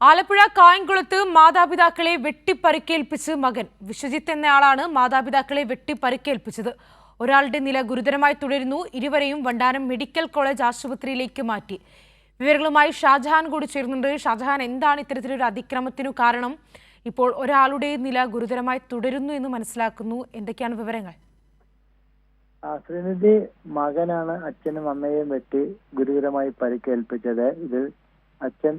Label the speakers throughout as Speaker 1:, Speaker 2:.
Speaker 1: ആലപ്പുഴ കായംകുളത്ത് മാതാപിതാക്കളെ വെട്ടിപ്പരിക്കേൽപ്പിച്ച് മകൻ. വിശ്വജിത്ത് എന്നയാളാണ് മാതാപിതാക്കളെ വെട്ടിപ്പരിക്കേൽപ്പിച്ചത്. ഒരാളുടെ നില ഗുരുതരമായി തുടരുന്നു. ഇരുവരെയും വണ്ടാനം മെഡിക്കൽ കോളേജ് ആശുപത്രിയിലേക്ക് മാറ്റി. വിവരങ്ങളുമായി ഷാജഹാൻ കൂടി ചേരുന്നുണ്ട്. ഷാജഹാൻ, എന്താണ് ഇത്തരത്തിലൊരു അതിക്രമത്തിനു കാരണം? ഇപ്പോൾ ഒരാളുടെ നില ഗുരുതരമായി തുടരുന്നു എന്ന് മനസ്സിലാക്കുന്നു. എന്തൊക്കെയാണ് വിവരങ്ങൾ?
Speaker 2: ശ്രീനിധി, മകനാണ് അച്ഛനും അമ്മയെയും വെട്ടി ഗുരുതരമായി പരിക്കേൽപ്പിച്ചത്. ഇതിൽ അച്ഛൻ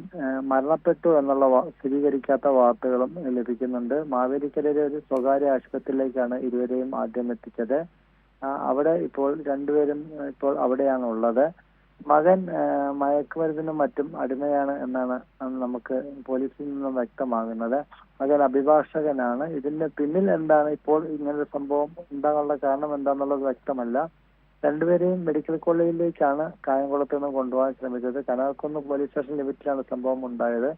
Speaker 2: മരണപ്പെട്ടു എന്നുള്ള സ്ഥിരീകരിക്കാത്ത വാർത്തകളും ലഭിക്കുന്നുണ്ട്. മാവേലിക്കരയിലെ ഒരു സ്വകാര്യ ആശുപത്രിയിലേക്കാണ് ഇരുവരെയും ആദ്യം എത്തിച്ചത്. അവിടെ ഇപ്പോൾ രണ്ടുപേരും ഇപ്പോൾ അവിടെയാണ് ഉള്ളത്. മകൻ മയക്കുമരുന്നിനും മറ്റും അടിമയാണ് എന്നാണ് നമുക്ക് പോലീസിൽ നിന്നും വ്യക്തമാകുന്നത്. മകൻ അഭിഭാഷകനാണ്. ഇതിന്റെ പിന്നിൽ എന്താണ്, ഇപ്പോൾ ഇങ്ങനൊരു സംഭവം ഉണ്ടാകാനുള്ള കാരണം എന്താണെന്നുള്ളത് വ്യക്തമല്ല. രണ്ടുപേരെയും മെഡിക്കൽ കോളേജിലേക്കാണ് കായംകുളത്ത് നിന്ന് കൊണ്ടുപോകാൻ ശ്രമിച്ചത്. കനകക്കുന്ന് പോലീസ് സ്റ്റേഷൻ ലിമിറ്റിലാണ് സംഭവം ഉണ്ടായത്.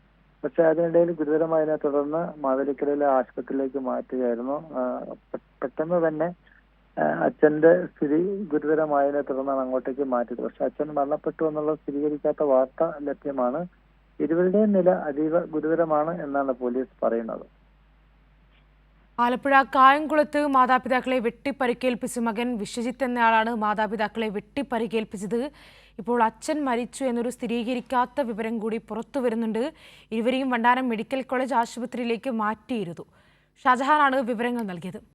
Speaker 2: പക്ഷെ അതിനിടയിൽ ഗുരുതരമായതിനെ തുടർന്ന് മാവേലിക്കരയിലെ ആശുപത്രിയിലേക്ക് മാറ്റുകയായിരുന്നു. പെട്ടെന്ന് തന്നെ അച്ഛന്റെ സ്ഥിതി ഗുരുതരമായതിനെ തുടർന്നാണ് അങ്ങോട്ടേക്ക് മാറ്റിയത്. പക്ഷെ അച്ഛൻ മരണപ്പെട്ടു എന്നുള്ളത് സ്ഥിരീകരിക്കാത്ത വാർത്ത ലഭ്യമാണ്. ഇരുവരുടെയും നില അതീവ ഗുരുതരമാണ് എന്നാണ് പോലീസ് പറയുന്നത്.
Speaker 1: ആലപ്പുഴ കായംകുളത്ത് മാതാപിതാക്കളെ വെട്ടിപ്പരിക്കേൽപ്പിച്ച മകൻ വിശ്വജിത്ത് എന്നയാളാണ് മാതാപിതാക്കളെ വെട്ടിപ്പരിക്കേൽപ്പിച്ചത്. ഇപ്പോൾ അച്ഛൻ മരിച്ചു എന്നൊരു സ്ഥിരീകരിക്കാത്ത വിവരം കൂടി പുറത്തു വരുന്നുണ്ട്. ഇരുവരെയും വണ്ടാനം മെഡിക്കൽ കോളേജ് ആശുപത്രിയിലേക്ക് മാറ്റിയിരുന്നു. ഷാജഹാനാണ് വിവരങ്ങൾ നൽകിയത്.